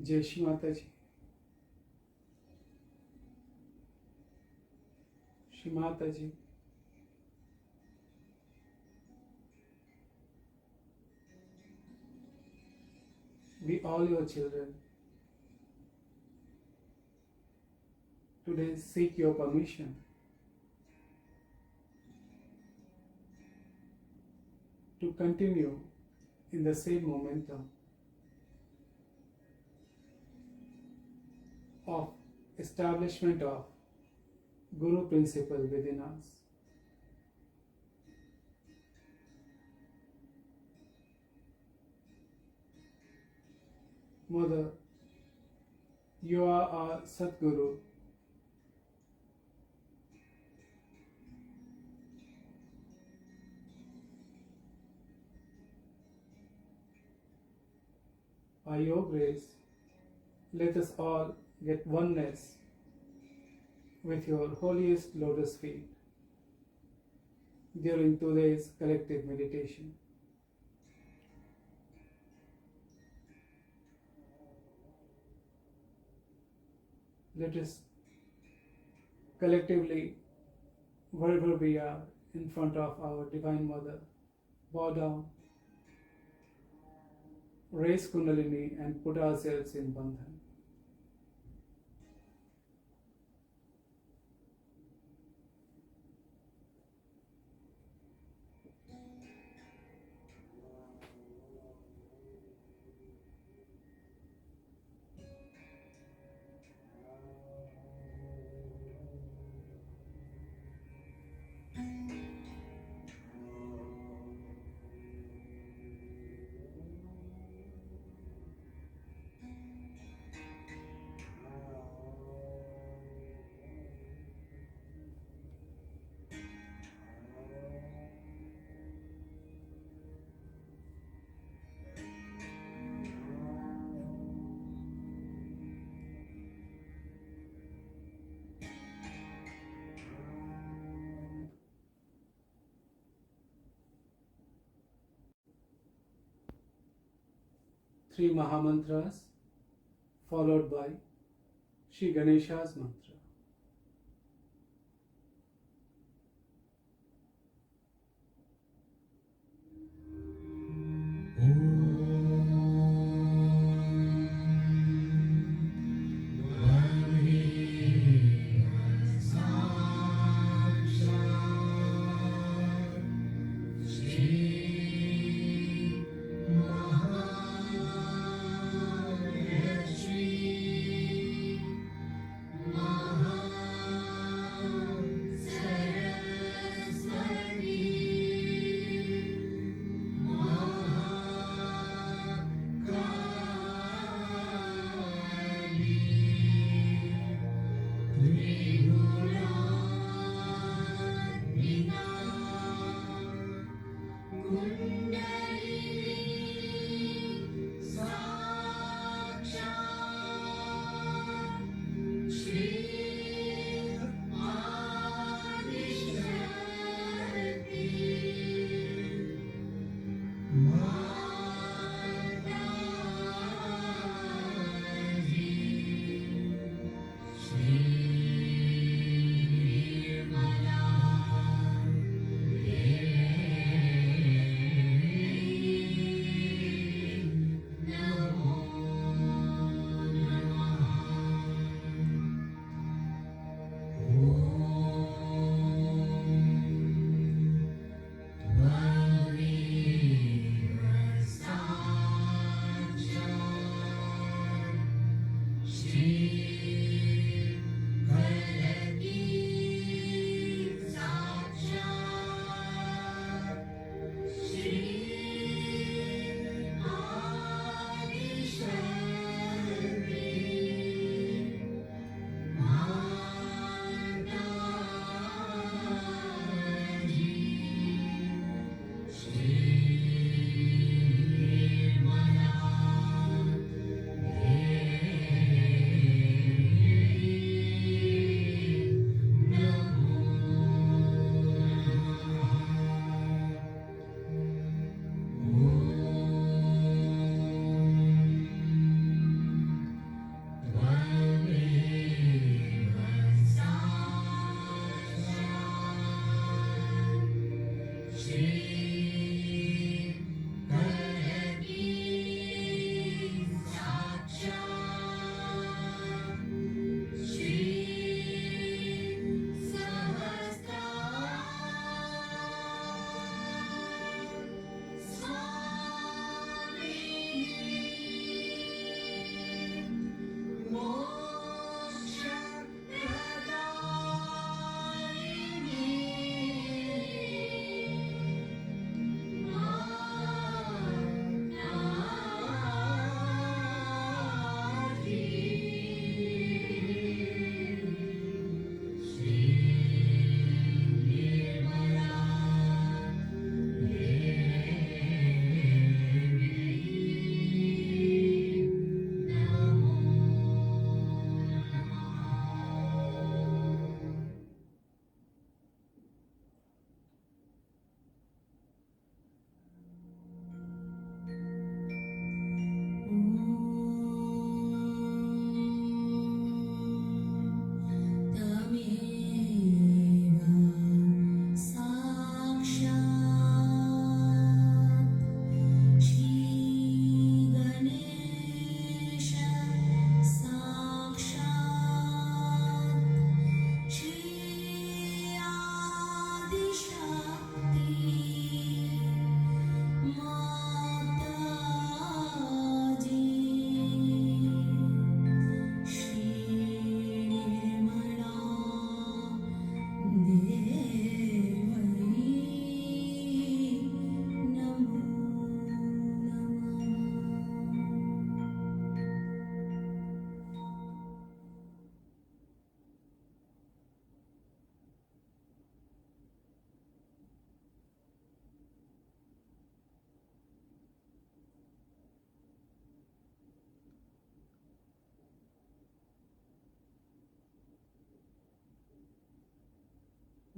जय श्री माता जी। श्री माता जी, we all your children today seek your permission to continue in the same momentum of establishment of Guru principle within us. Mother, you are our Satguru. By your grace, let us all get oneness with your holiest lotus feet during today's collective meditation. Let us collectively, wherever we are in front of our Divine Mother, bow down, raise Kundalini and put ourselves in Bandhan. Three Mahamantras followed by Shri Ganesha's mantra.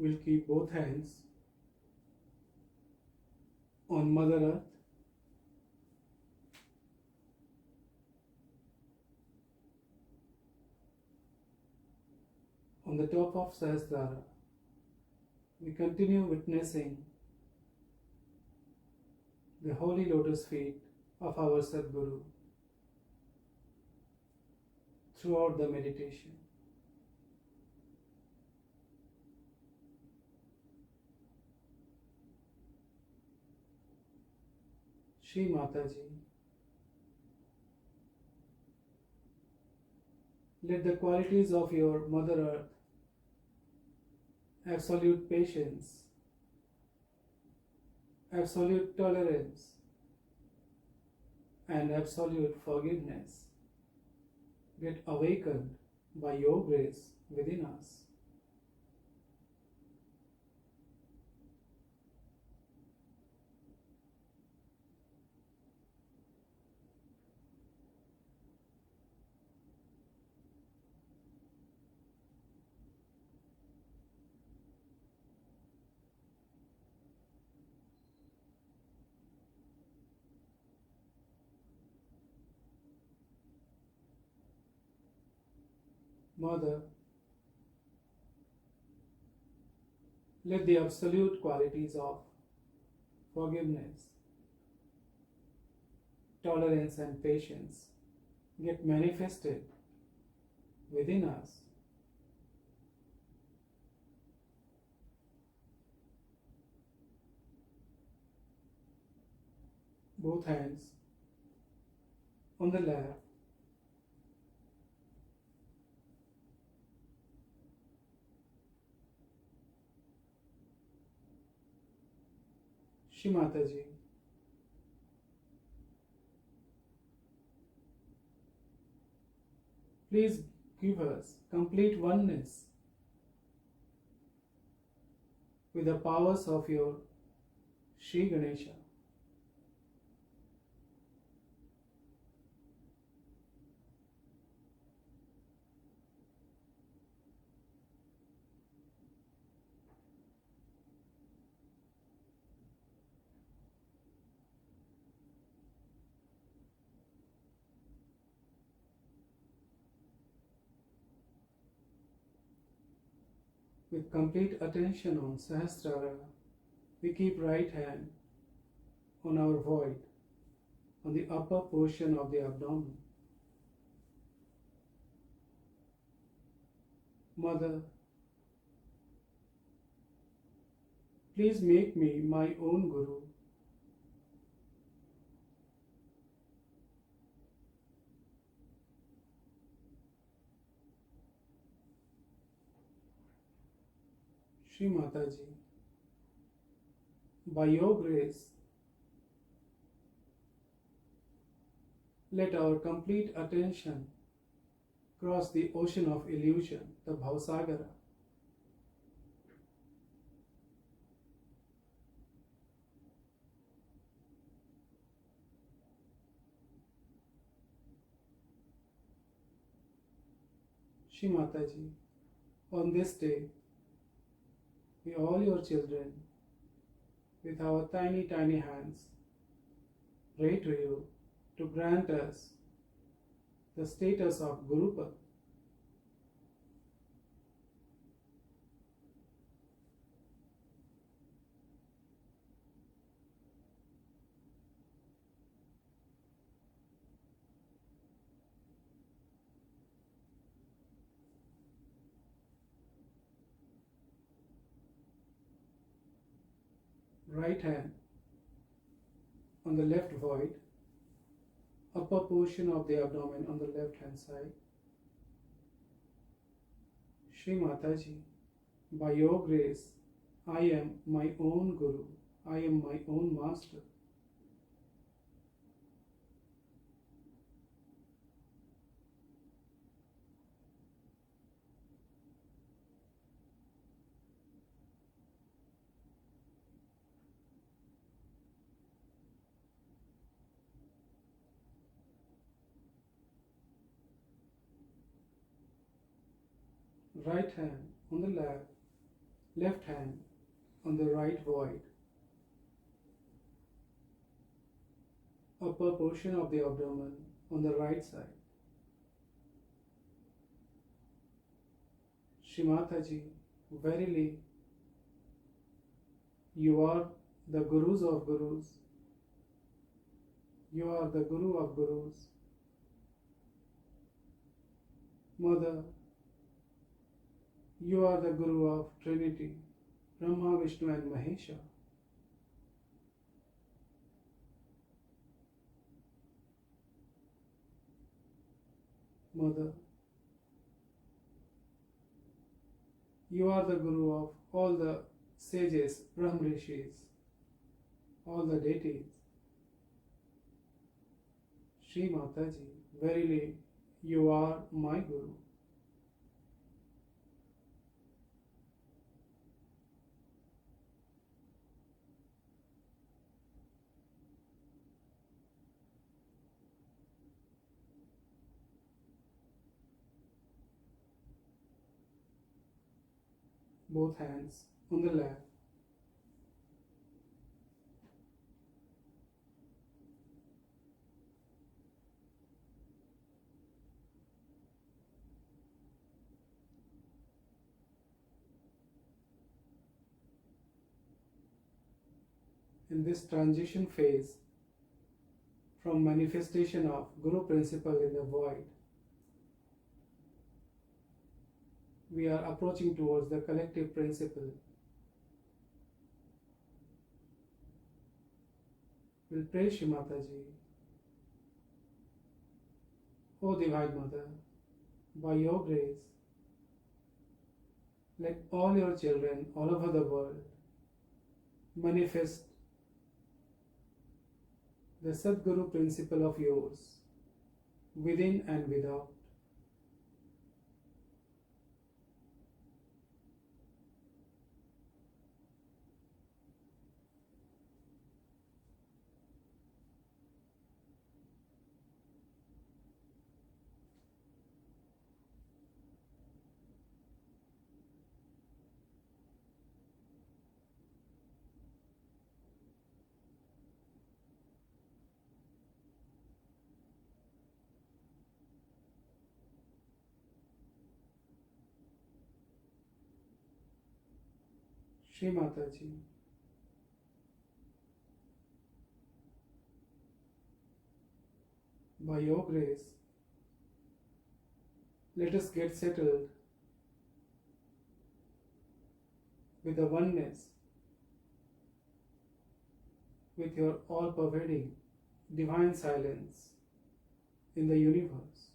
will keep both hands on Mother Earth, on the top of Sahasrara. We continue witnessing the holy lotus feet of our Sadguru throughout the meditation. Shri Mataji, let the qualities of your Mother Earth, absolute patience, absolute tolerance, and absolute forgiveness get awakened by your grace within us. Mother, let the absolute qualities of forgiveness, tolerance, and patience get manifested within us. Both hands on the lap. Shri Mataji, please give us complete oneness with the powers of your Shri Ganesha. With complete attention on Sahasrara, we keep right hand on our void, on the upper portion of the abdomen. Mother, please make me my own Guru. Shri Mataji, by your grace, let our complete attention cross the ocean of illusion, the Bhavasagara. Shri Mataji, on this day, we all your children, with our tiny, tiny hands, pray to you to grant us the status of Gurupad. Right hand on the left void, upper portion of the abdomen on the left hand side. Shri Mataji, by your grace, I am my own Guru, I am my own Master. Right hand on the lap, Left hand on the right void, upper portion of the abdomen on the right side. Shri Mataji, verily, you are the Gurus of Gurus. You are the Guru of Gurus. Mother, you are the Guru of Trinity, Brahma, Vishnu and Mahesha. Mother, you are the Guru of all the sages, Brahm Rishis, all the deities. Shri Mataji, verily, you are my Guru. Both hands on the lap. In this transition phase from manifestation of Guru principle in the void, we are approaching towards the collective principle. We'll pray Shri Mataji. O Divine Mother, by your grace, let all your children all over the world manifest the Sadguru principle of yours within and without. Shri Mataji, by your grace, let us get settled with the oneness, with your all-pervading divine silence in the universe.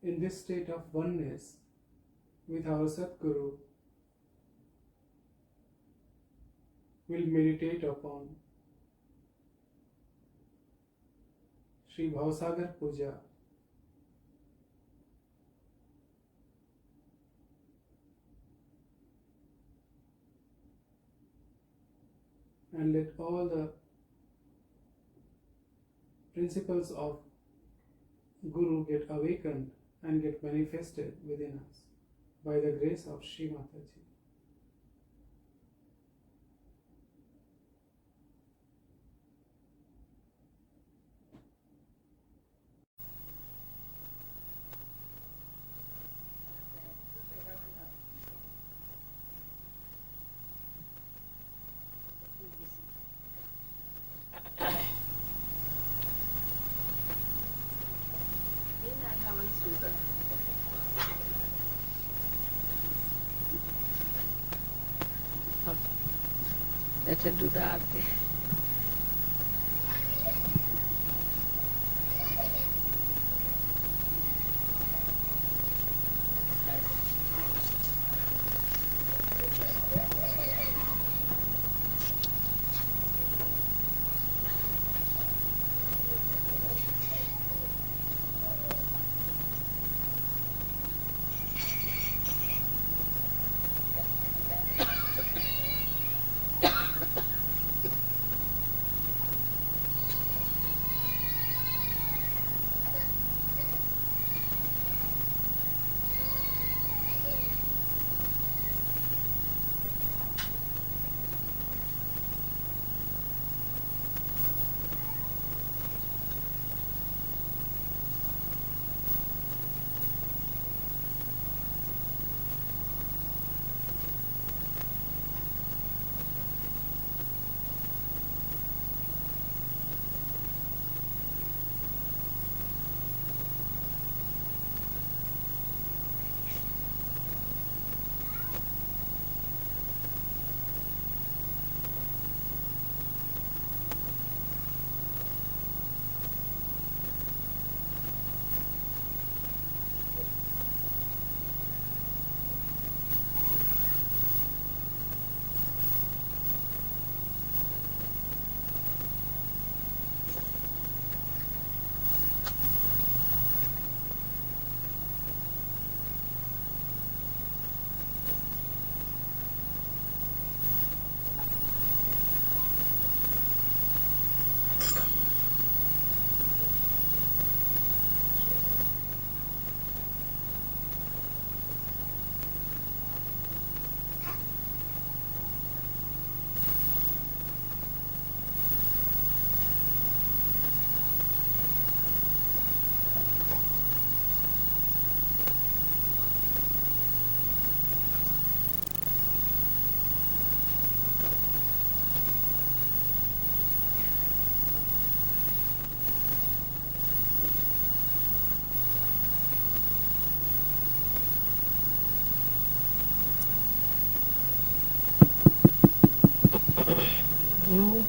In this state of oneness with our Sadguru, we'll meditate upon Sri Bhavsagar Puja. And let all the principles of Guru get awakened and get manifested within us by the grace of Shri Mataji. Let her do the arti.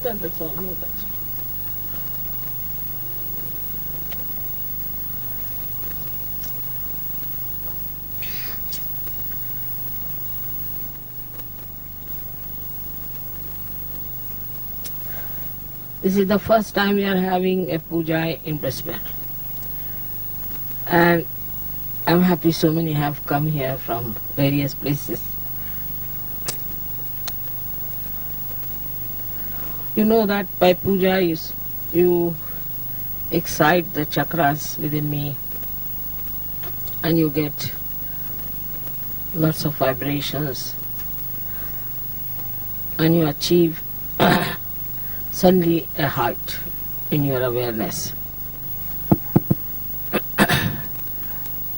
That's all. No, that's This is the first time we are having a puja in Brisbane. And I'm happy so many have come here from various places. You know that by puja you excite the chakras within me and you get lots of vibrations and you achieve suddenly a height in your awareness.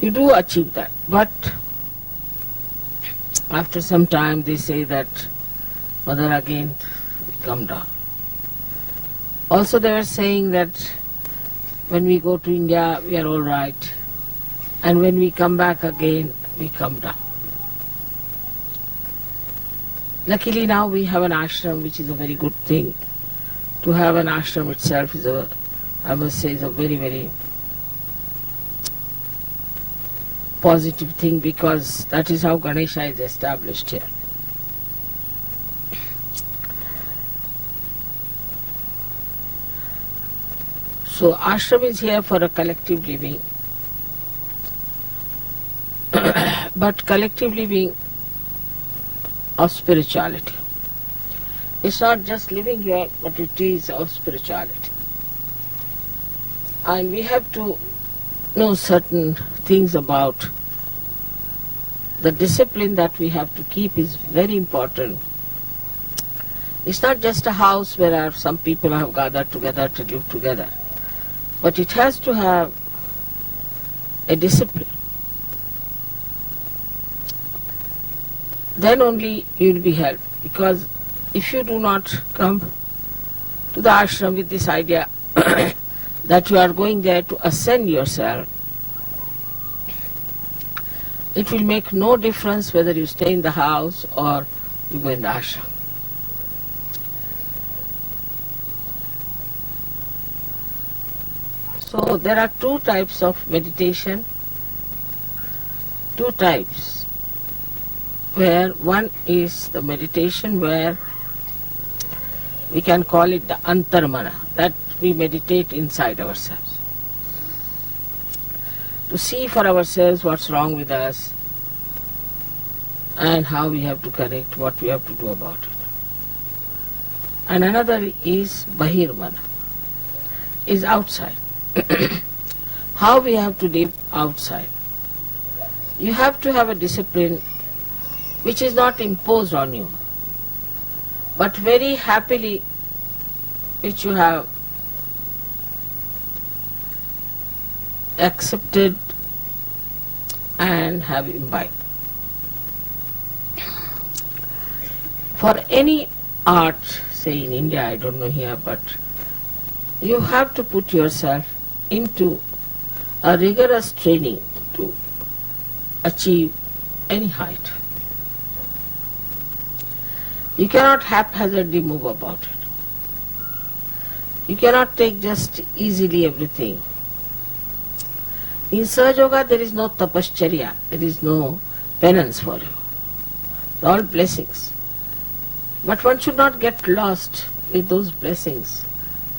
You do achieve that, but after some time they say that Mother again we come down. Also they were saying that when we go to India we are all right, and when we come back again we come down. Luckily now we have an ashram, which is a very good thing. To have an ashram itself is I must say, is a very, very positive thing, because that is how Ganesha is established here. So ashram is here for a collective living, but collective living of spirituality. It's not just living here, but it is of spirituality. And we have to know certain things about the discipline that we have to keep is very important. It's not just a house where some people have gathered together to live together, but it has to have a discipline. Then only you will be helped, because if you do not come to the ashram with this idea that you are going there to ascend yourself, It will make no difference whether you stay in the house or you go in the ashram. So there are two types of meditation, two types, where one is the meditation where we can call it the antarmana, that we meditate inside ourselves, to see for ourselves what's wrong with us and how we have to correct, what we have to do about it. And another is bahirmana, is outside. How we have to live outside. You have to have a discipline which is not imposed on you, but very happily which you have accepted and have imbibed. For any art, say in India, I don't know here, but you have to put yourself into a rigorous training to achieve any height. You cannot haphazardly move about it. You cannot take just easily everything. In Sahaja Yoga there is no tapascharya, there is no penance for you. All blessings. But one should not get lost with those blessings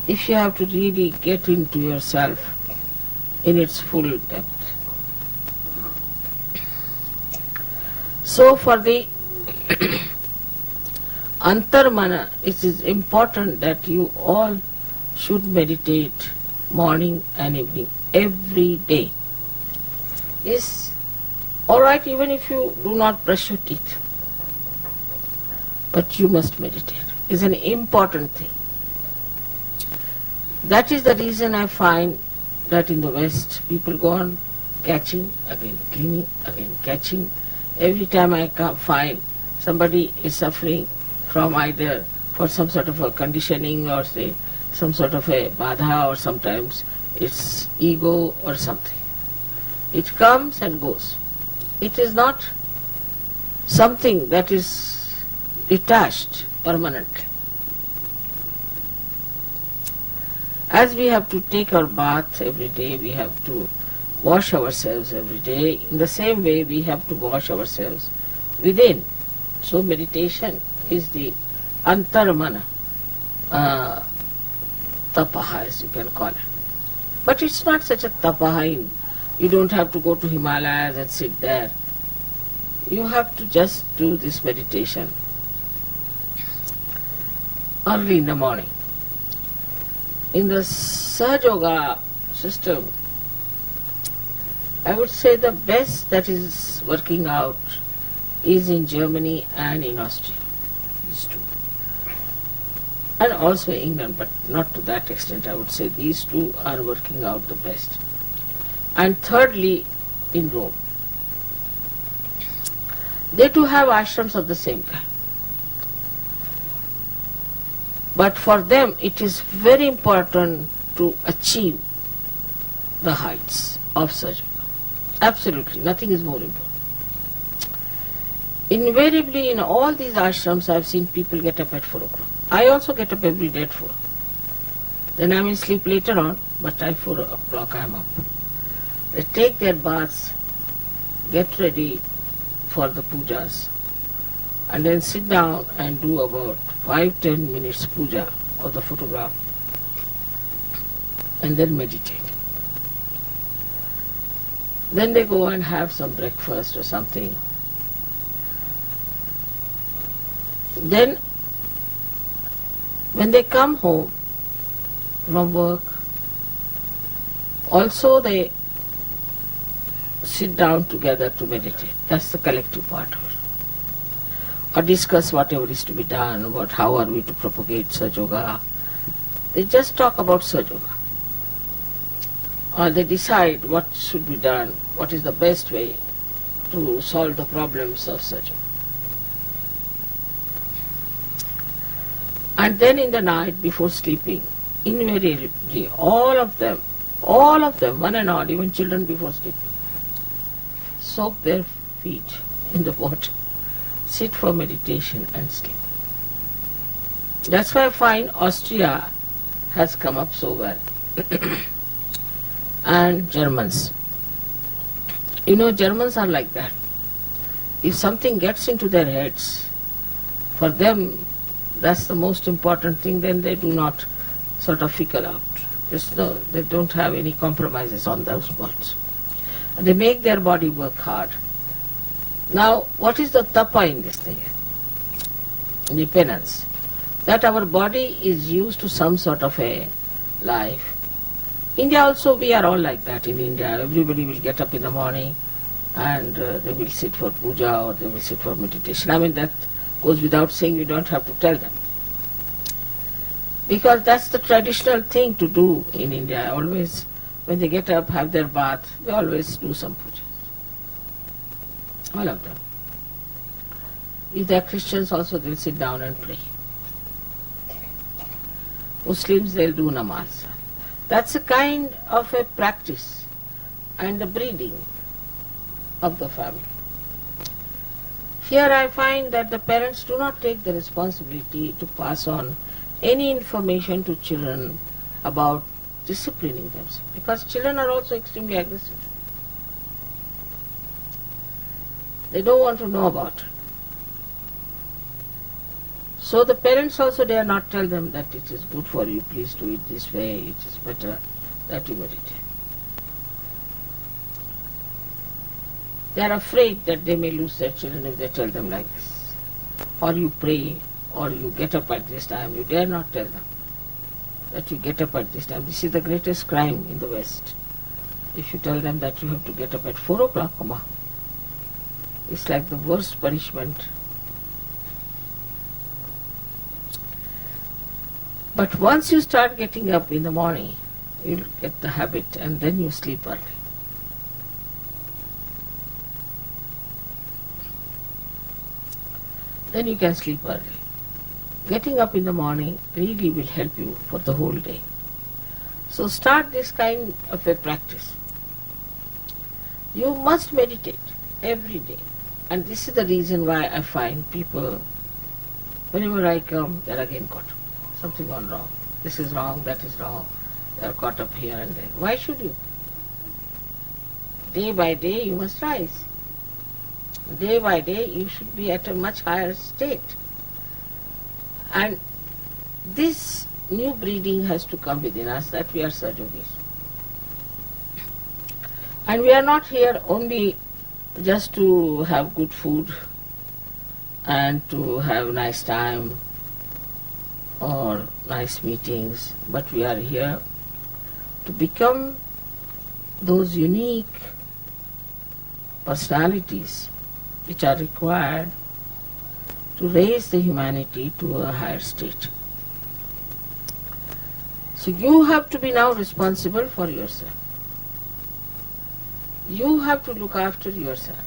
if you have to really get into yourself in its full depth. So for the antarmana, it is important that you all should meditate morning and evening, every day. It's alright even if you do not brush your teeth, but you must meditate. It's an important thing. That is the reason I find that in the West people go on catching, again cleaning, again catching. Every time I find somebody is suffering from either for some sort of a conditioning or say some sort of a badha, or sometimes it's ego or something. It comes and goes. It is not something that is detached permanently. As we have to take our bath every day, we have to wash ourselves every day, in the same way we have to wash ourselves within. So meditation is the antarmana tapaha, as you can call it. But it's not such a tapaha. You don't have to go to Himalayas and sit there. You have to just do this meditation early in the morning. In the Sahaja Yoga system, I would say the best that is working out is in Germany and in Austria. These two. And also England, but not to that extent. I would say these two are working out the best. And thirdly, in Rome. They too have ashrams of the same kind. But for them it is very important to achieve the heights of Sahaja Yoga. Absolutely, nothing is more important. Invariably in all these ashrams I have seen people get up at 4 o'clock. I also get up every day at 4. Then I may sleep later on, but at 4 o'clock I am up. They take their baths, get ready for the pujas, and then sit down and do about 5-10 minutes puja of the photograph, and then meditate. Then they go and have some breakfast or something. Then when they come home from work, also they sit down together to meditate. That's the collective part of it. Or discuss whatever is to be done, about how are we to propagate Sahaja Yoga. They just talk about Sahaja Yoga. Or they decide what should be done, what is the best way to solve the problems of Sahaja Yoga. And then in the night before sleeping, invariably all of them, one and all, even children before sleeping, soak their feet in the water, sit for meditation and sleep. That's why I find Austria has come up so well. And Germans. You know, Germans are like that. If something gets into their heads, for them that's the most important thing, then they do not sort of fickle out. They don't have any compromises on those points. They make their body work hard. Now, what is the tapa in this thing? The penance. That our body is used to some sort of a life. India also, we are all like that in India. Everybody will get up in the morning and they will sit for puja or they will sit for meditation. I mean, that goes without saying, we don't have to tell them. Because that's the traditional thing to do in India. Always, when they get up, have their bath, they always do some puja. All of them. If they are Christians also, they'll sit down and pray. Muslims, they'll do namaz. That's a kind of a practice and a breeding of the family. Here I find that the parents do not take the responsibility to pass on any information to children about disciplining themselves, because children are also extremely aggressive. They don't want to know about it. So the parents also dare not tell them that it is good for you, please do it this way, it is better that you meditate. They are afraid that they may lose their children if they tell them like this. Or you pray, or you get up at this time, you dare not tell them that you get up at this time. This is the greatest crime in the West. If you tell them that you have to get up at 4 o'clock, it's like the worst punishment. But once you start getting up in the morning, you'll get the habit and then you sleep early. Then you can sleep early. Getting up in the morning really will help you for the whole day. So start this kind of a practice. You must meditate every day. And this is the reason why I find people, whenever I come, they're again caught up. Something gone wrong. This is wrong, that is wrong. They're caught up here and there. Why should you? Day by day you must rise. Day by day you should be at a much higher state. And this new breeding has to come within us, that we are Sajogis. And we are not here only just to have good food and to have nice time or nice meetings, but we are here to become those unique personalities which are required to raise the humanity to a higher state. So you have to be now responsible for yourself. You have to look after yourself.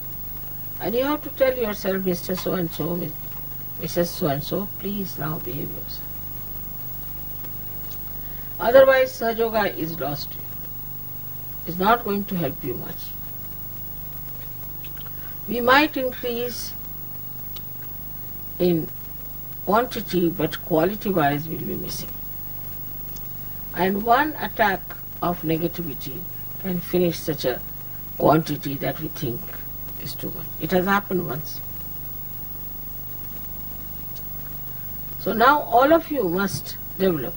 And you have to tell yourself, Mr. So-and-so, Mrs. So-and-so, please now behave yourself. Otherwise, Sahaja is lost to you. It's not going to help you much. We might increase in quantity, but quality-wise will be missing. And one attack of negativity can finish such a quantity that we think is too much. It has happened once. So now all of you must develop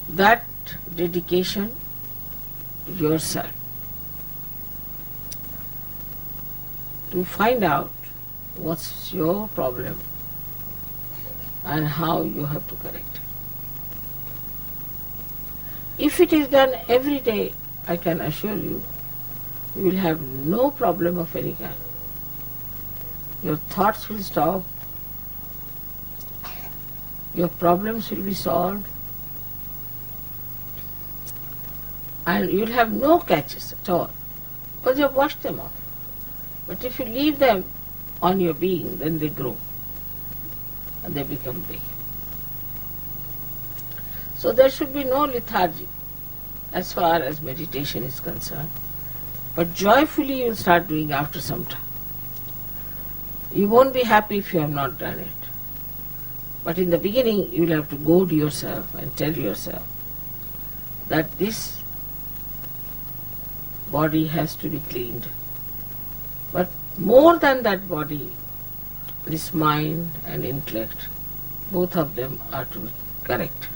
that dedication to yourself to find out what's your problem and how you have to correct it. If it is done every day, I can assure you, you will have no problem of any kind. Your thoughts will stop, your problems will be solved, and you will have no catches at all, because you have washed them off. But if you leave them on your being, then they grow and they become big. So there should be no lethargy as far as meditation is concerned, but joyfully you will start doing after some time. You won't be happy if you have not done it. But in the beginning, you will have to goad yourself and tell yourself that this body has to be cleaned. But more than that body, this mind and intellect, both of them are to be correct.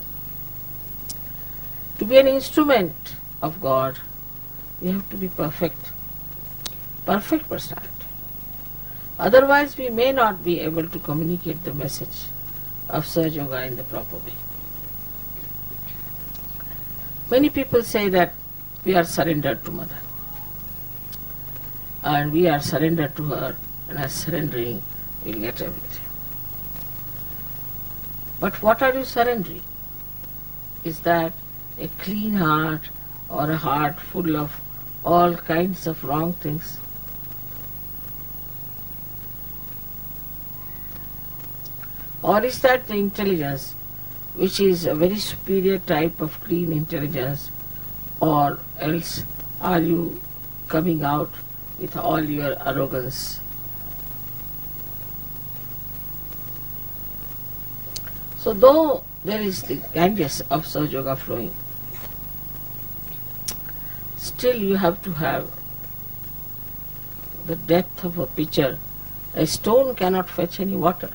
To be an instrument of God, we have to be perfect. Perfect personality. Otherwise, we may not be able to communicate the message of Sahaja Yoga in the proper way. Many people say that we are surrendered to Mother. And we are surrendered to her, and as surrendering, we'll get everything. But what are you surrendering? Is that a clean heart or a heart full of all kinds of wrong things? Or is that the intelligence which is a very superior type of clean intelligence, or else are you coming out with all your arrogance? So though there is the Ganges of Sahaja Yoga flowing, still you have to have the depth of a pitcher. A stone cannot fetch any water.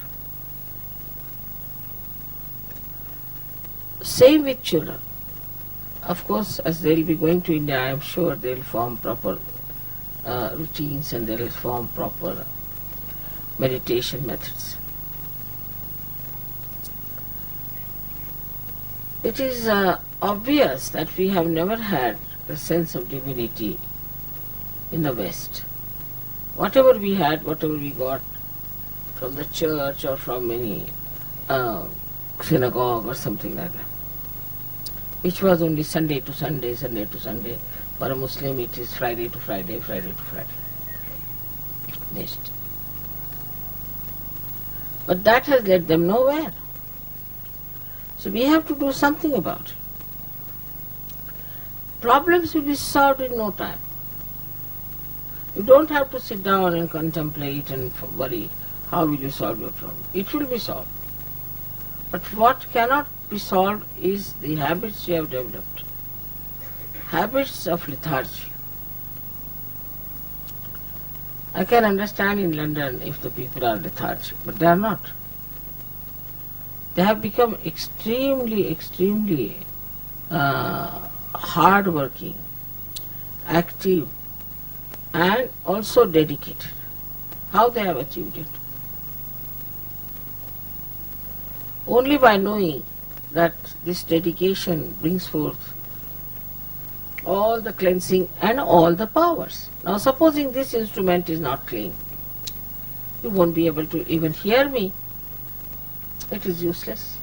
Same with children. Of course, as they will be going to India, I am sure they will form proper routines and they will form proper meditation methods. It is obvious that we have never had the sense of divinity in the West. Whatever we had, whatever we got from the church or from any synagogue or something like that, which was only Sunday to Sunday, Sunday to Sunday. For a Muslim it is Friday to Friday, Friday to Friday. Next. But that has led them nowhere. So we have to do something about it. Problems will be solved in no time. You don't have to sit down and contemplate and worry how will you solve your problem. It will be solved. But what cannot be solved is the habits you have developed. Habits of lethargy. I can understand in London if the people are lethargic, but they are not. They have become extremely hard-working, active, and also dedicated. How they have achieved it? Only by knowing that this dedication brings forth all the cleansing and all the powers. Now supposing this instrument is not clean, you won't be able to even hear me. It is useless.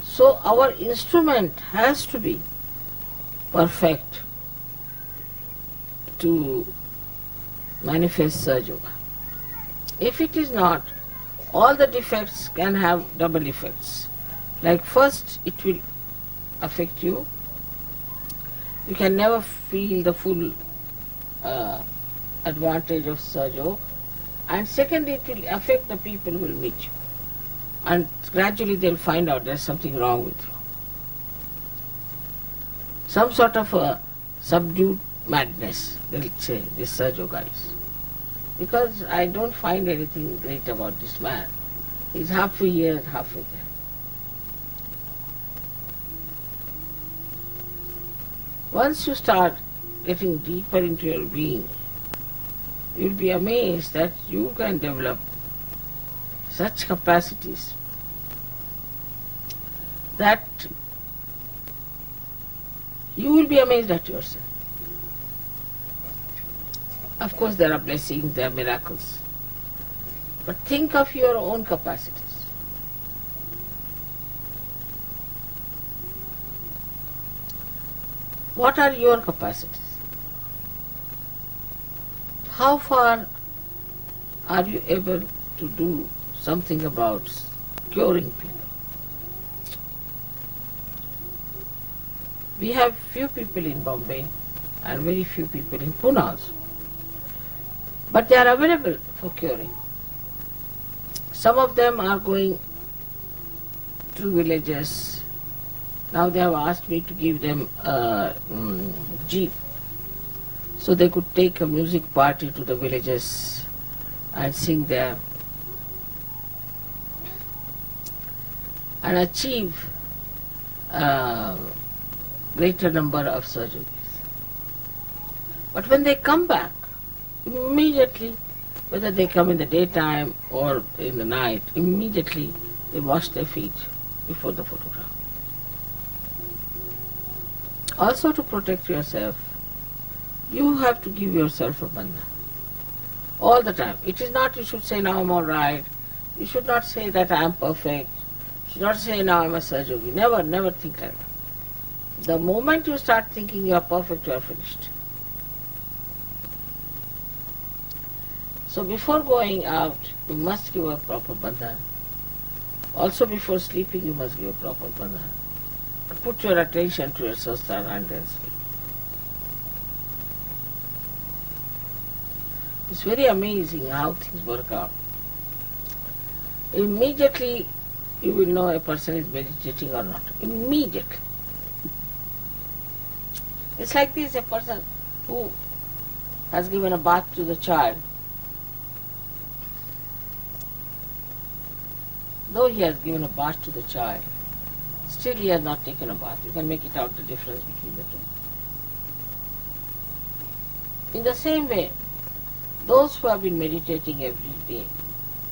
So our instrument has to be perfect to manifest Sahaja Yoga. If it is not, all the defects can have double effects. Like first, it will affect you. You can never feel the full advantage of Sahaja Yoga. And second, it will affect the people who will meet you. And gradually they will find out there is something wrong with you. Some sort of a subdued madness, they will say, this Sahaja Yoga is. Because I don't find anything great about this man. He's halfway here, halfway there. Once you start getting deeper into your being, you'll be amazed that you can develop such capacities that you will be amazed at yourself. Of course, there are blessings, there are miracles. But think of your own capacities. What are your capacities? How far are you able to do something about curing people? We have few people in Bombay and very few people in Pune also. But they are available for curing. Some of them are going to villages. Now they have asked me to give them a jeep so they could take a music party to the villages and sing there and achieve a greater number of surgeries. But when they come back, immediately, whether they come in the daytime or in the night, immediately they wash their feet before the photograph. Also, to protect yourself, you have to give yourself a bandha all the time. It is not you should say now I'm all right. You should not say that I am perfect. You should not say now I'm a surgeon. Never, never think like that. The moment you start thinking you are perfect, you are finished. So before going out, you must give a proper bandha. Also before sleeping, you must give a proper bandha. Put your attention to your sastra and then sleep. It's very amazing how things work out. Immediately you will know a person is meditating or not. Immediately. It's like this, a person who has given a bath to the child. Though he has given a bath to the child, still he has not taken a bath. You can make it out the difference between the two. In the same way, those who have been meditating every day,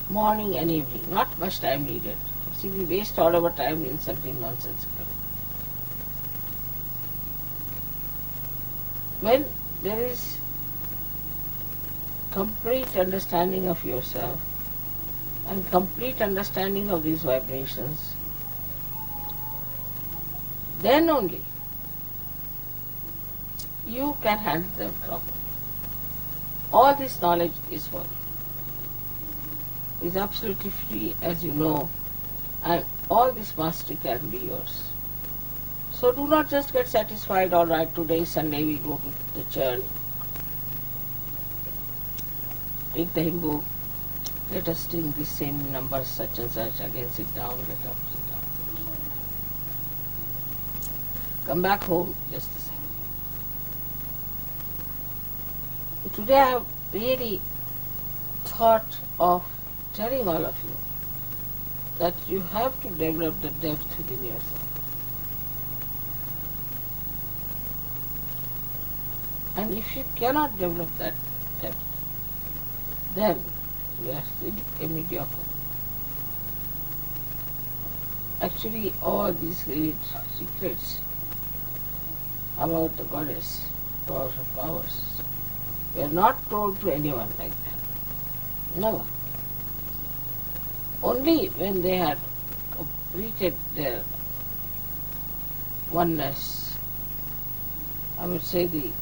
morning and evening, not much time needed. See, we waste all our time in something nonsensical. When there is complete understanding of yourself and complete understanding of these vibrations, then only you can handle them properly. All this knowledge is for you. Is absolutely free, as you know, and all this mastery can be yours. So do not just get satisfied, all right, today is Sunday, we go to the church, take the hymn book, let us sing this same number such and such, again sit down, get up, sit down. Come back home, just the same. Today I have really thought of telling all of you that you have to develop the depth within yourself. And if you cannot develop that depth, then you are still a mediocre. Actually, all these great secrets about the goddess, powers of powers, were not told to anyone like that. Never. Only when they had completed their oneness, I would say the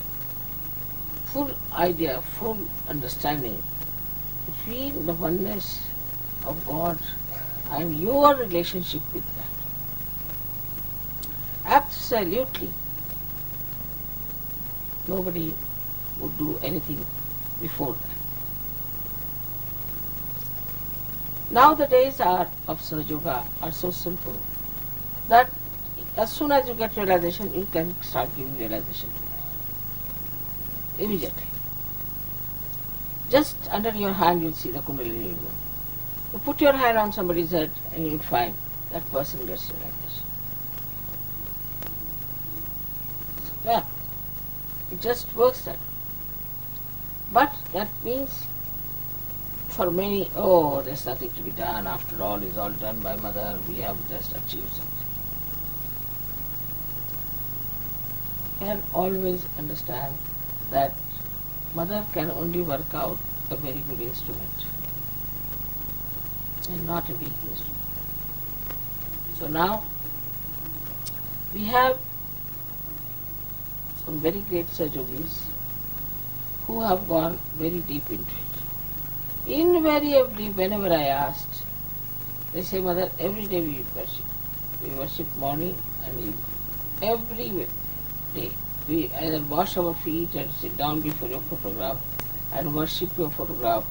full idea, full understanding between the oneness of God and your relationship with that. Absolutely. Nobody would do anything before that. Now the days of Sahaja Yoga are so simple that as soon as you get realization, you can start giving realization to it. Immediately. Just under your hand you'll see the Kundalini will go. You put your hand on somebody's head and you'll find that person gets realization. Yeah. It just works that way. But that means for many, oh, there's nothing to be done. After all, it's all done by Mother. We have just achieved something. Can always understand that Mother can only work out a very good instrument and not a weak instrument. So now we have some very great Sajogis who have gone very deep into it. Invariably, whenever I asked, they say, Mother, every day we worship. We worship morning and evening. Every day. We either wash our feet and sit down before your photograph and worship your photograph,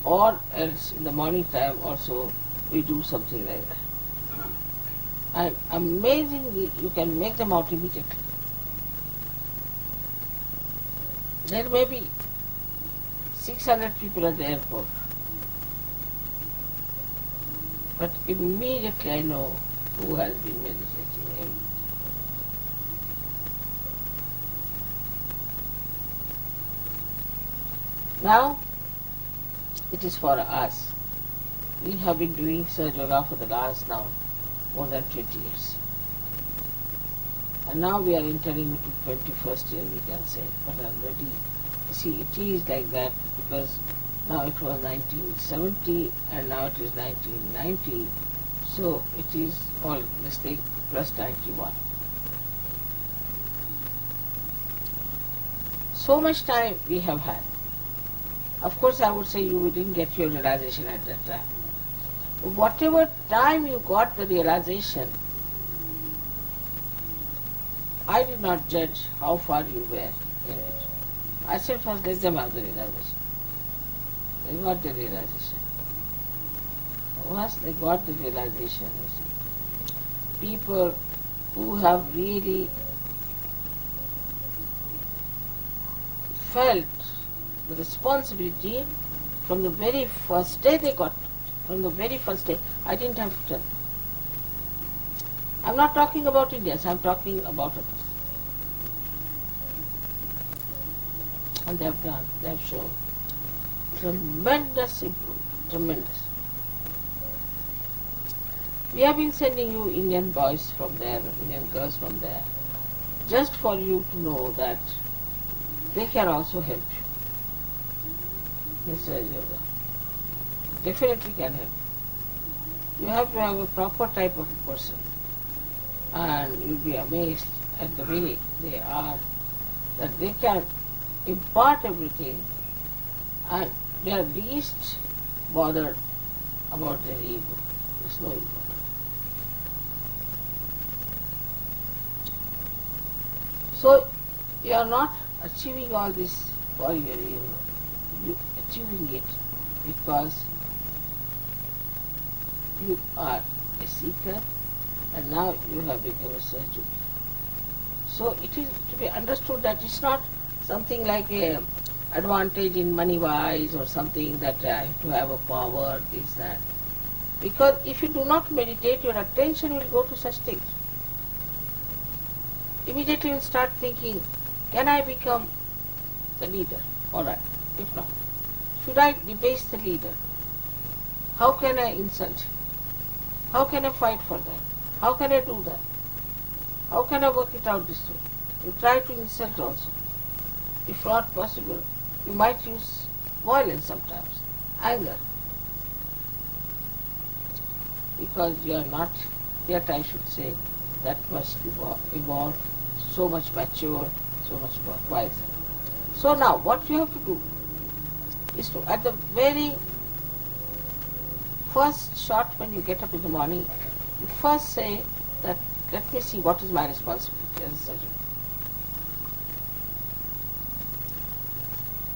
or else in the morning time also we do something like that. And amazingly, you can make them out immediately. There may be 600 people at the airport, but immediately I know who has been meditating. Now, it is for us. We have been doing Sahaja Yoga for the last now more than 20 years. And now we are entering into 21st year, we can say. But already, see, it is like that because now it was 1970 and now it is 1990. So it is all, let's take plus 91. So much time we have had. Of course, I would say you didn't get your realization at that time. Whatever time you got the realization, I did not judge how far you were in it. I said first let them have the realization. They got the realization. Once they got the realization, you see, people who have really felt the responsibility from the very first day they got, from the very first day, I didn't have to tell them. I'm not talking about Indians, I'm talking about others. And they have done, they have shown tremendous improvement, tremendous. We have been sending you Indian boys from there, Indian girls from there, just for you to know that they can also help you. Mr. Yoga definitely can help. You have to have a proper type of person, and you'll be amazed at the way they are, that they can impart everything and they are least bothered about their ego. There's no ego. So you are not achieving all this for your ego. You are achieving it because you are a seeker and now you have become a searcher. So it is to be understood that it's not something like a advantage in money wise or something that I have to have a power, this, that. Because if you do not meditate, your attention will go to such things. Immediately you will start thinking, can I become the leader? Alright, if not. Should I debase the leader? How can I insult him? How can I fight for that? How can I do that? How can I work it out this way? You try to insult also. If not possible, you might use violence sometimes, anger. Because you are not yet, I should say, that much evolved, so much mature, so much wiser. So now, what you have to do is to, at the very first shot when you get up in the morning, you first say that, let me see what is my responsibility as a surgeon.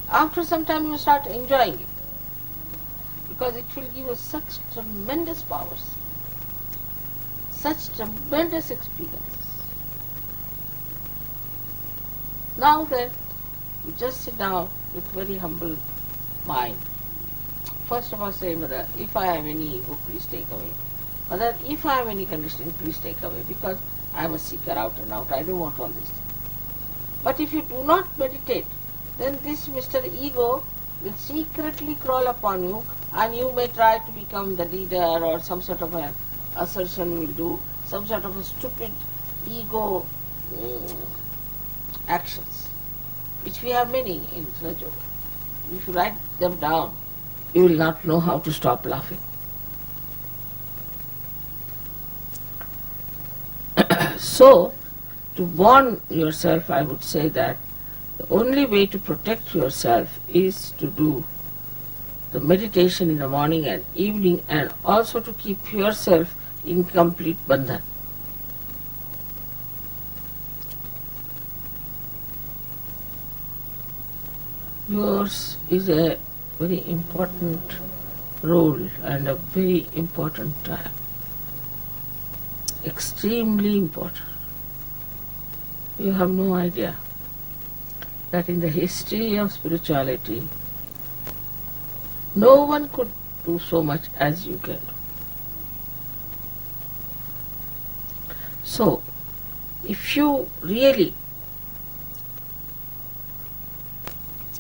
After some time you start enjoying it, because it will give you such tremendous powers, such tremendous experiences. Now then, you just sit down with very humble mind. First of all say, Mother, if I have any ego, please take away. Mother, if I have any conditioning, please take away, because I am a seeker out and out. I don't want all these things. But if you do not meditate, then this Mr. Ego will secretly crawl upon you and you may try to become the leader or some sort of an assertion will do, some sort of a stupid ego actions, which we have many in Sahaja Yoga. If you write them down, you will not know how to stop laughing. So, to warn yourself, I would say that the only way to protect yourself is to do the meditation in the morning and evening, and also to keep yourself in complete bandhan. Yours is a very important role and a very important time. Extremely important. You have no idea that in the history of spirituality, no one could do so much as you can do. So, if you really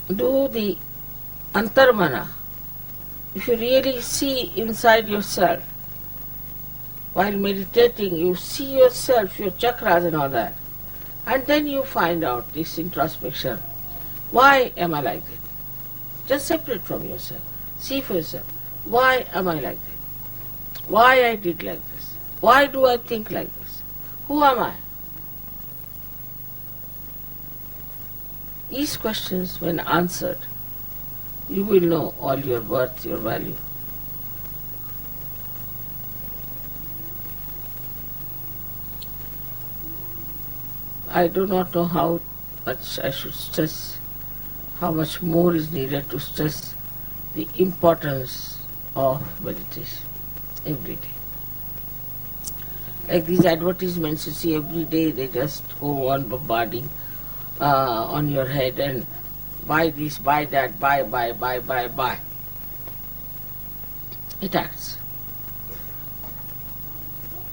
do the antarmana, if you really see inside yourself, while meditating, you see yourself, your chakras and all that, and then you find out this introspection. Why am I like this? Just separate from yourself. See for yourself. Why am I like this? Why I did like this? Why do I think like this? Who am I? These questions, when answered, you will know all your worth, your value. I do not know how much I should stress, how much more is needed to stress the importance of meditation every day. Like these advertisements you see every day, they just go on bombarding on your head and buy this, buy that, buy. It acts.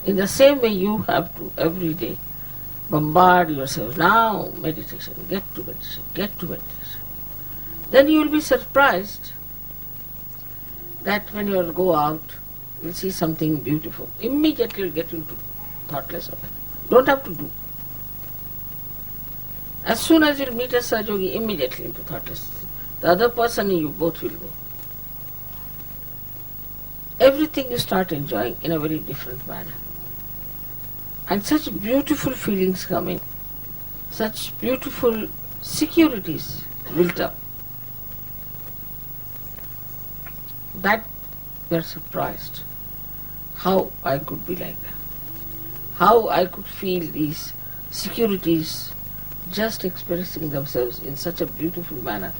In the same way, you have to every day bombard yourself. Now meditation, get to meditation, get to meditation. Then you will be surprised that when you go out, you'll see something beautiful. Immediately you'll get into thoughtless of it. Don't have to do. As soon as you'll meet a Sahajogi, immediately into thoughtless. The other person and you both will go. Everything you start enjoying in a very different manner. And such beautiful feelings coming, such beautiful securities built up, that you are surprised how I could be like that. How I could feel these securities just expressing themselves in such a beautiful manner.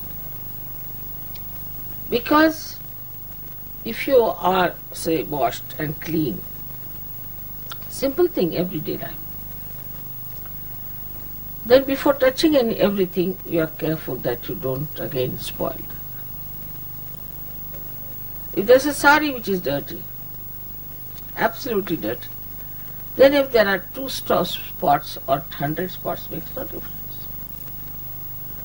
Because if you are, say, washed and clean, simple thing, everyday life, then before touching everything, you are careful that you don't again spoil it. If there's a sari which is dirty, absolutely dirty, then if there are 2 spots or 100 spots, makes no difference.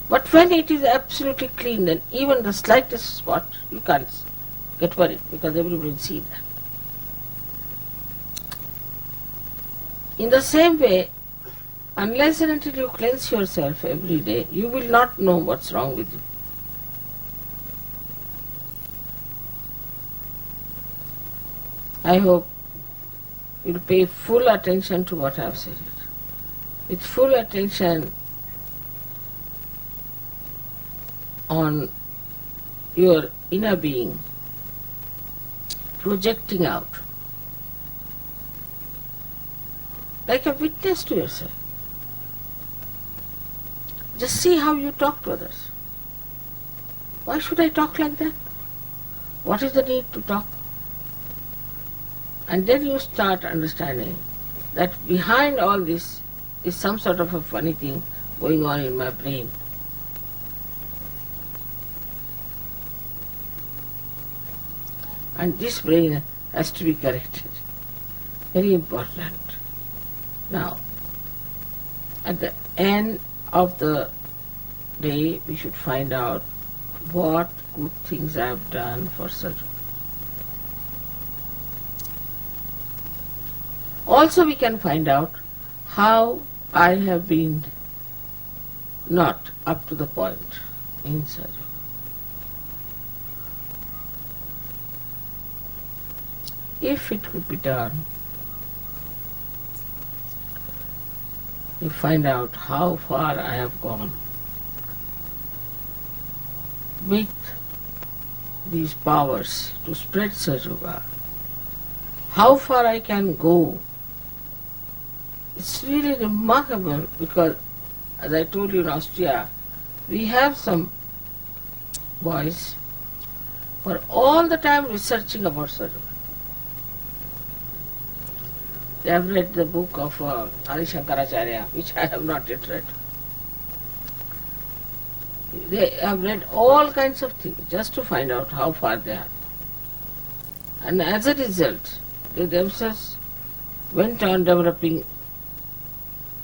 But when it is absolutely clean, then even the slightest spot, you can't get worried because everybody will see that. In the same way, unless and until you cleanse yourself every day, you will not know what's wrong with you. I hope you'll pay full attention to what I have said. With full attention on your inner being, projecting out, like a witness to yourself. Just see how you talk to others. Why should I talk like that? What is the need to talk? And then you start understanding that behind all this is some sort of a funny thing going on in my brain. And this brain has to be corrected. Very important. Now, at the end of the day, we should find out what good things I have done for Sadhu. Also, we can find out how I have been not up to the point in Sadhu. If it could be done, you find out how far I have gone with these powers to spread Sahaja, how far I can go. It's really remarkable because, as I told you in Austria, we have some boys for all the time researching about survival. They have read the book of Adi Shankaracharya, which I have not yet read. They have read all kinds of things just to find out how far they are. And as a result, they themselves went on developing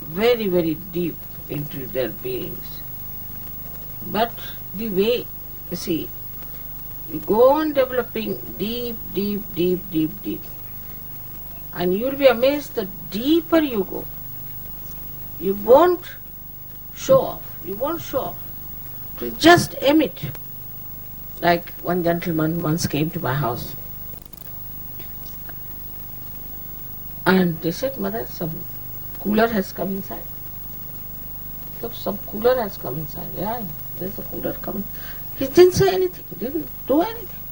very, very deep into their beings. But the way, you see, you go on developing deep, and you will be amazed the deeper you go. You won't show off. You won't show off. To just emit. Like one gentleman once came to my house and they said, "Mother, some cooler has come inside." Look, some cooler has come inside. Yeah, there's a cooler coming. He didn't say anything. He didn't do anything.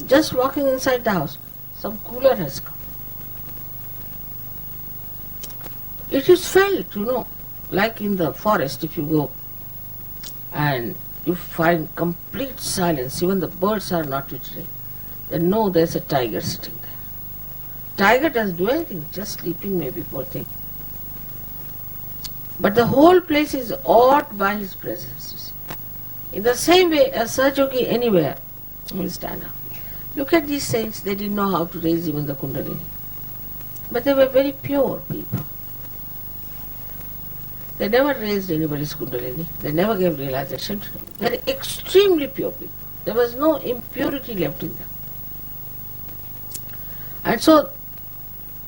Just walking inside the house, some cooler has come. It is felt, like in the forest if you go and you find complete silence, even the birds are not twittering, then know there's a tiger sitting there. Tiger doesn't do anything, just sleeping maybe, poor thing. But the whole place is awed by his presence. You see. In the same way, a Sahajogi anywhere will stand up. Look at these saints, they didn't know how to raise even the Kundalini. But they were very pure people. They never raised anybody's Kundalini. They never gave realization to them. They are extremely pure people. There was no impurity left in them. And so,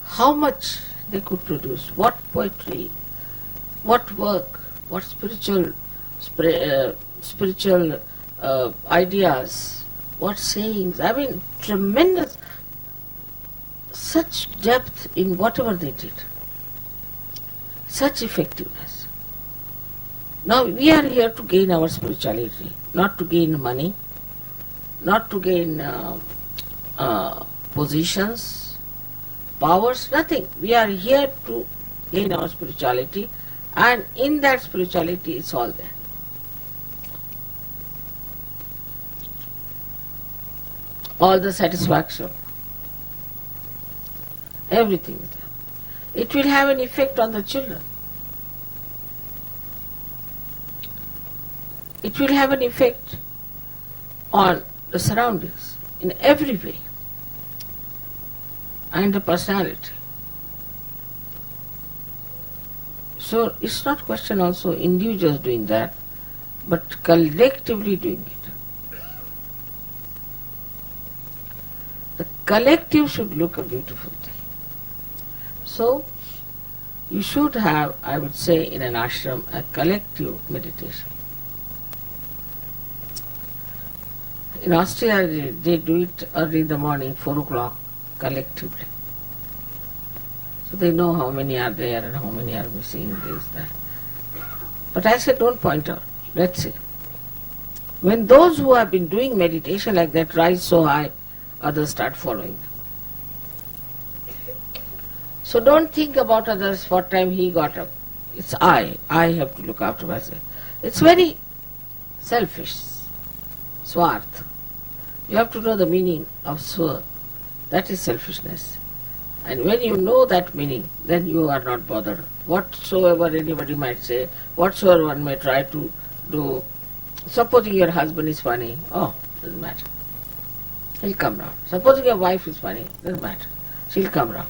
how much they could produce, what poetry, what work, what spiritual ideas, what sayings. I mean, tremendous, such depth in whatever they did, such effectiveness. Now we are here to gain our spirituality, not to gain money, not to gain positions, powers, nothing. We are here to gain our spirituality, and in that spirituality it's all there. All the satisfaction, everything is there. It will have an effect on the children. It will have an effect on the surroundings in every way, and the personality. So it's not question also individuals doing that, but collectively doing it. The collective should look a beautiful thing. So you should have, I would say, in an ashram, a collective meditation. In Austria, they do it early in the morning, 4 o'clock, collectively. So they know how many are there and how many are missing, this, that. But I said, don't point out. Let's see. When those who have been doing meditation like that rise so high, others start following them. So don't think about others, what time he got up. It's I have to look after myself. It's very selfish, swarth. You have to know the meaning of swa. That is selfishness. And when you know that meaning, then you are not bothered. Whatsoever anybody might say, whatsoever one may try to do. Supposing your husband is funny, doesn't matter. He'll come round. Supposing your wife is funny, doesn't matter. She'll come round.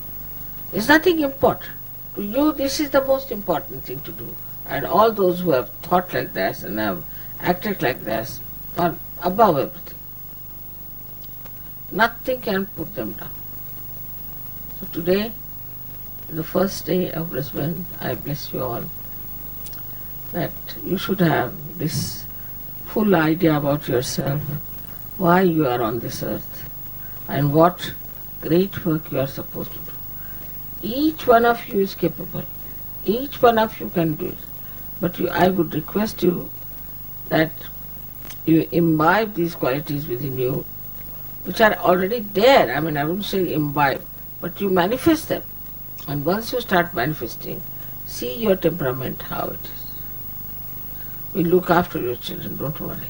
It's nothing important. To you, this is the most important thing to do. And all those who have thought like this and have acted like this are above everything. Nothing can put them down. So today, the first day of Brisbane, I bless you all that you should have this full idea about yourself, why you are on this earth, and what great work you are supposed to do. Each one of you is capable. Each one of you can do it. But I would request you that you imbibe these qualities within you, which are already there. I mean, I wouldn't say imbibe, but you manifest them. And once you start manifesting, see your temperament, how it is. We look after your children, don't worry.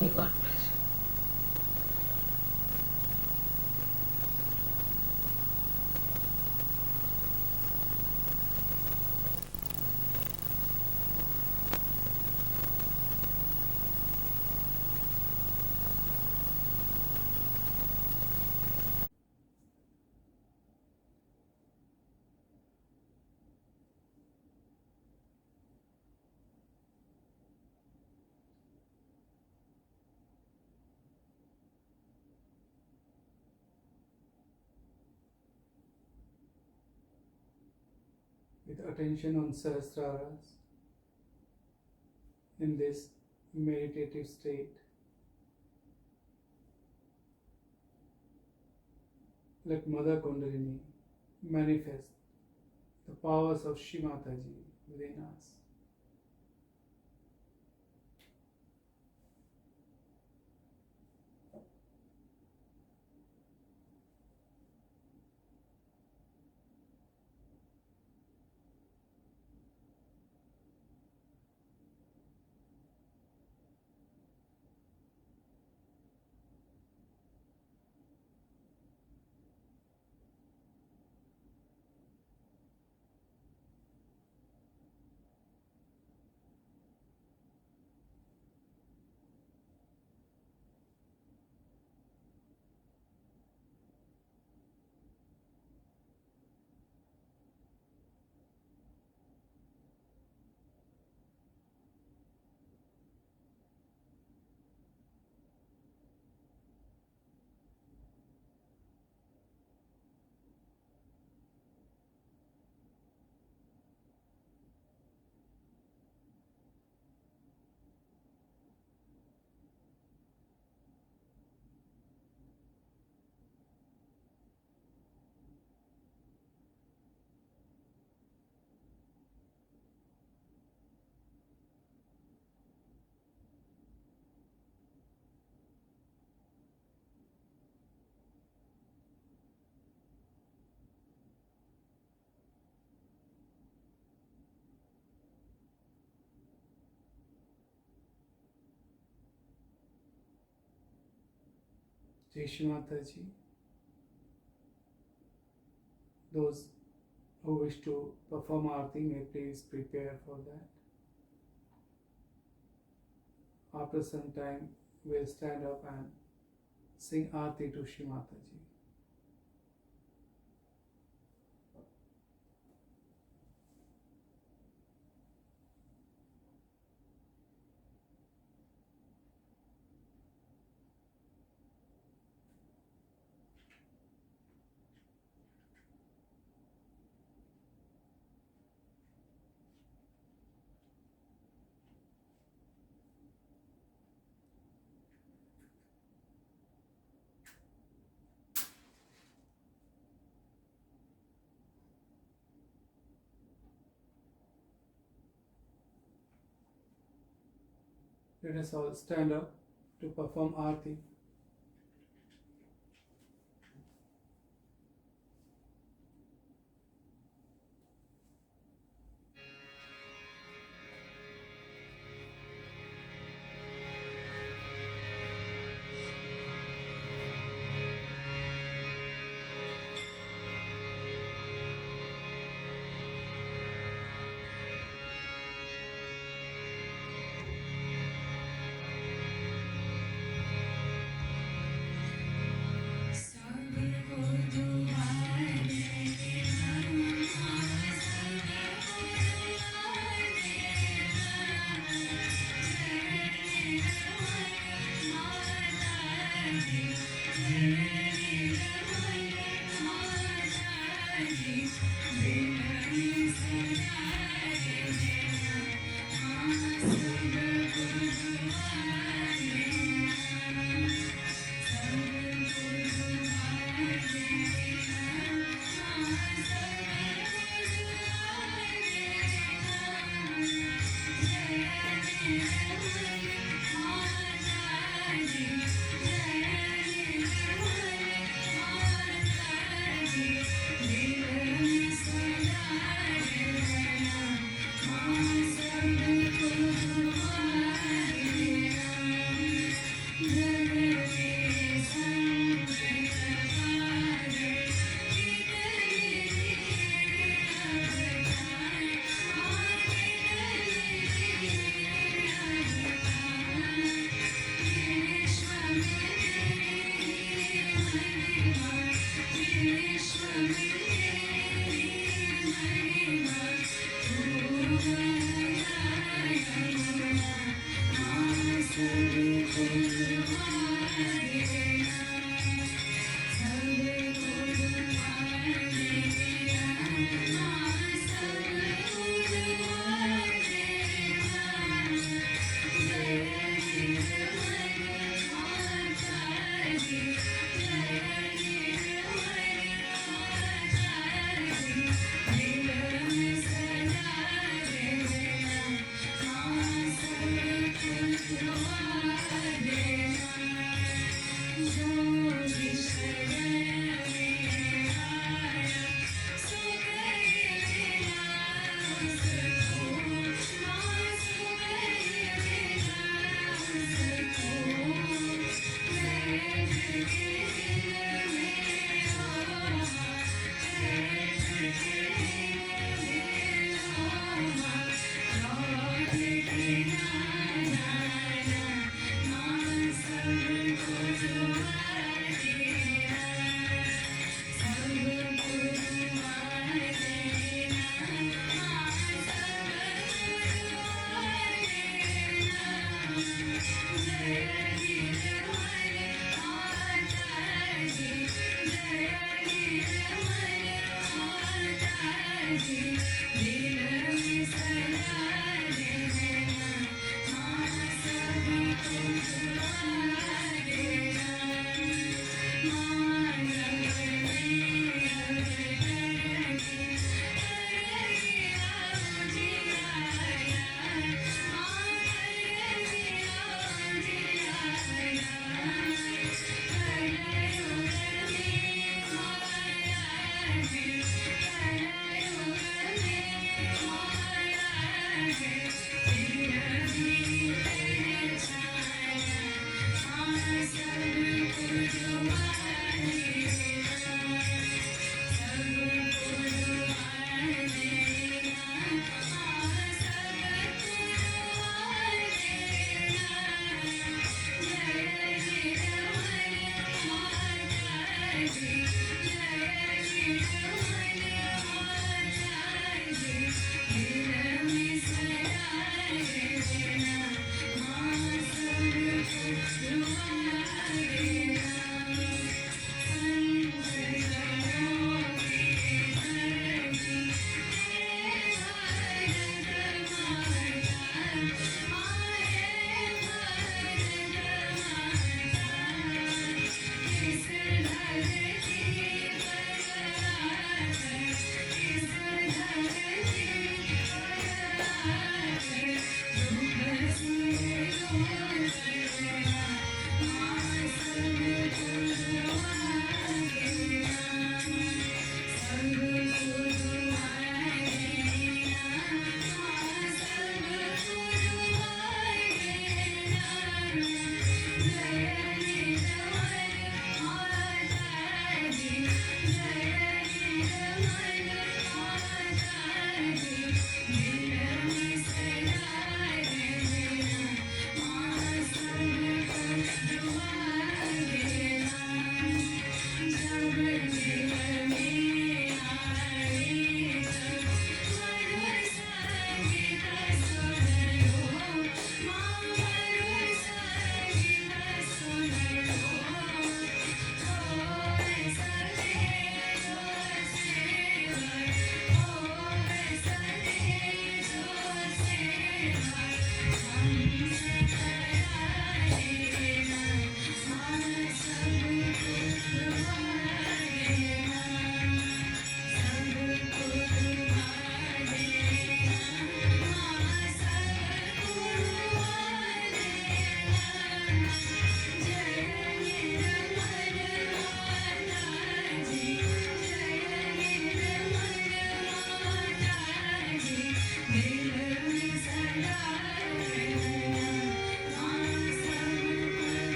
May God bless. With attention on Sahasraras in this meditative state, let Mother Kundalini manifest the powers of Shri Mataji within us. Jai Shri Mataji. Those who wish to perform Aarti may please prepare for that. After some time, we'll stand up and sing Aarti to Shri Mataji. Let us all stand up to perform Aarti.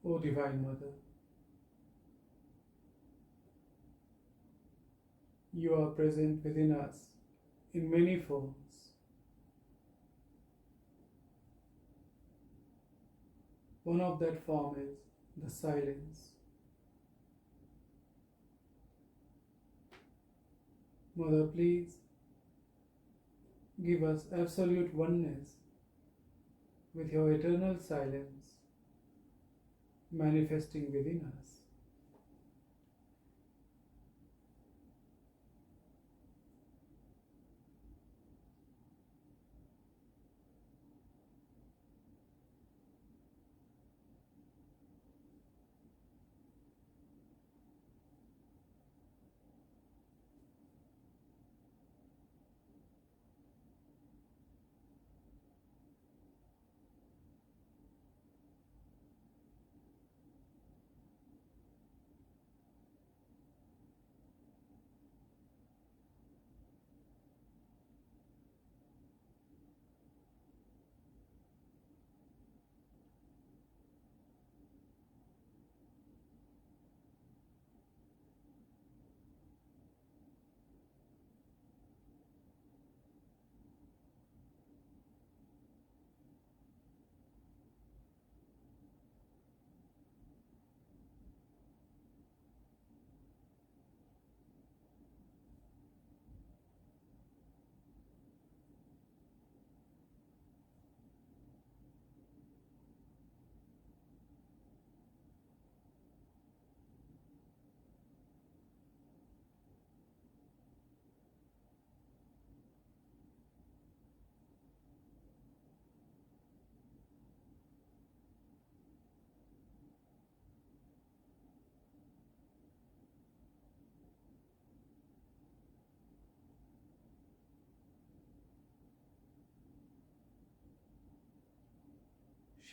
O Divine Mother, you are present within us in many forms. One of that form is the silence. Mother, please give us absolute oneness with your eternal silence manifesting within us.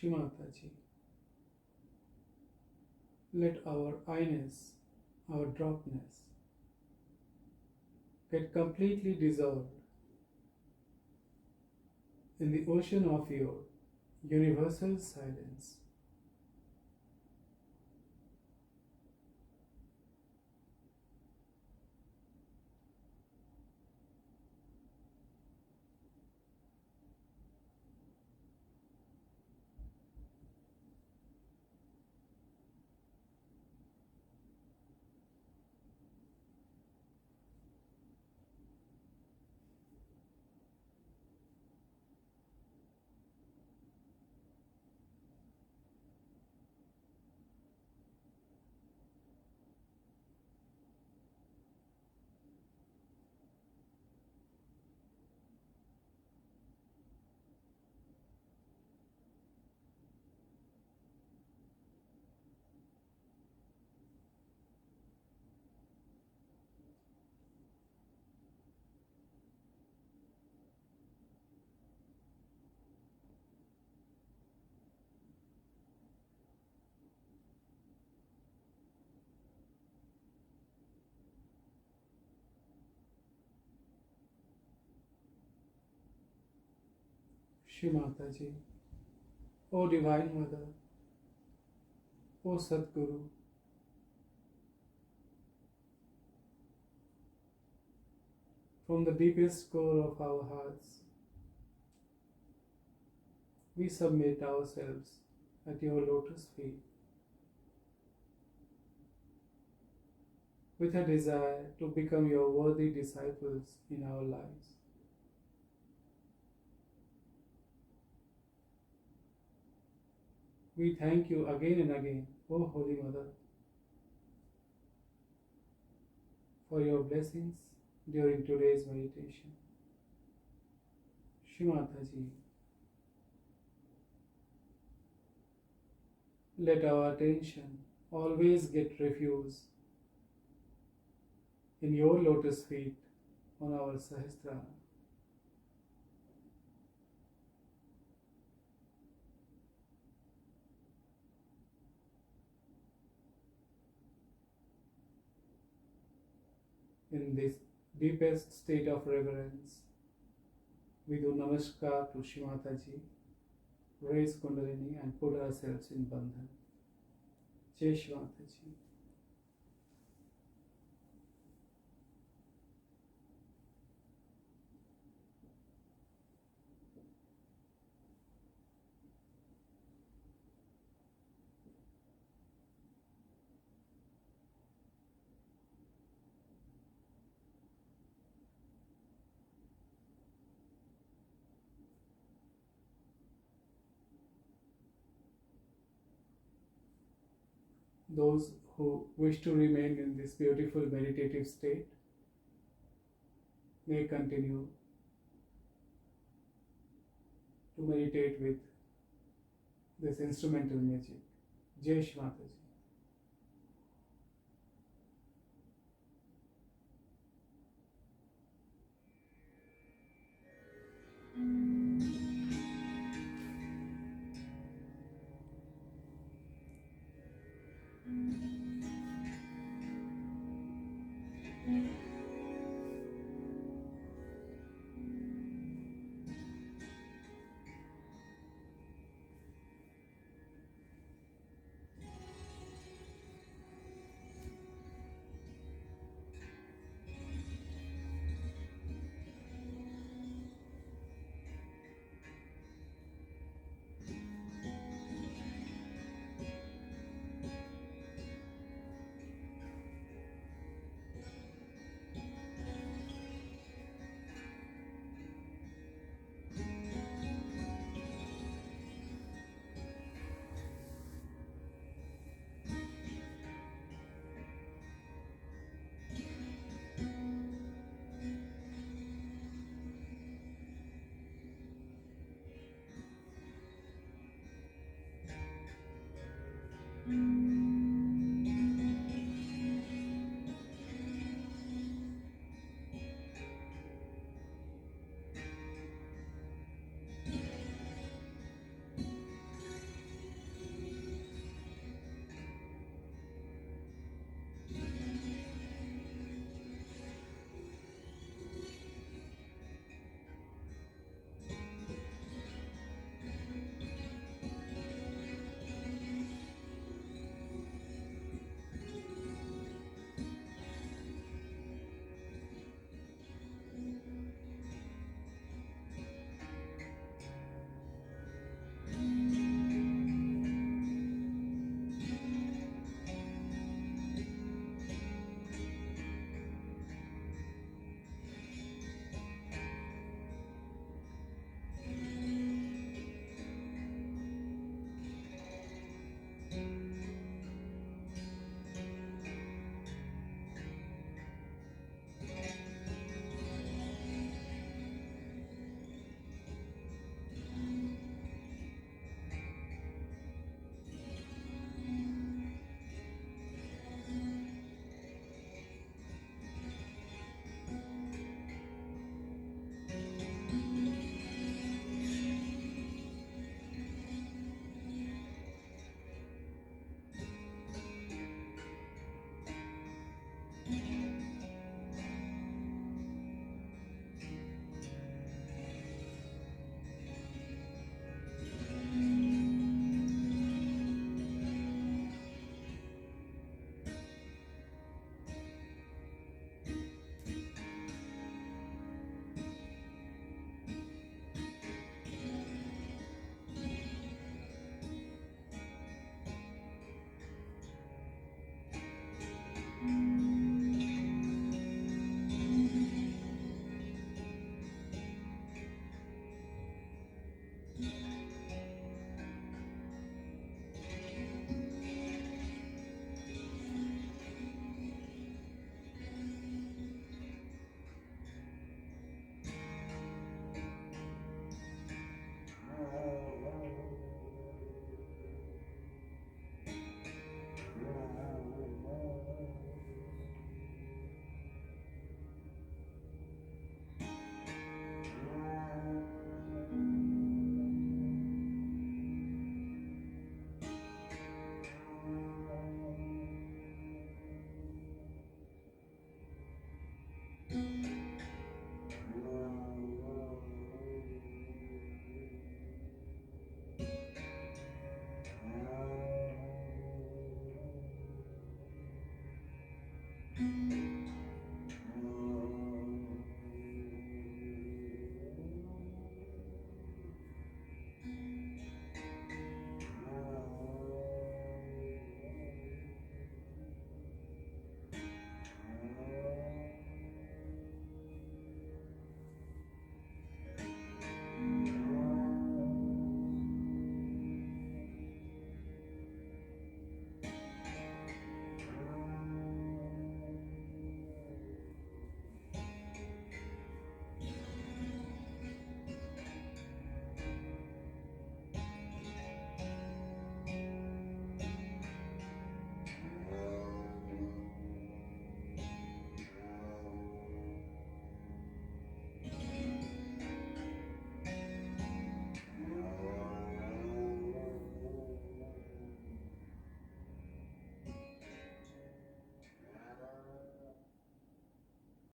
Shimataji, let our I-ness, our dropness, get completely dissolved in the ocean of your universal silence. Shimataji, O Divine Mother, O Sadguru, from the deepest core of our hearts, we submit ourselves at your lotus feet with a desire to become your worthy disciples in our lives. We thank you again and again, O Holy Mother, for your blessings during today's meditation. Shimataji, let our attention always get refuge in your lotus feet on our Sahasrara. In this deepest state of reverence, we do namaskar to Shimataji, raise Kundalini and put ourselves in Bandhan. Jai Shimataji. Those who wish to remain in this beautiful meditative state may continue to meditate with this instrumental music. Jai Shri Mataji.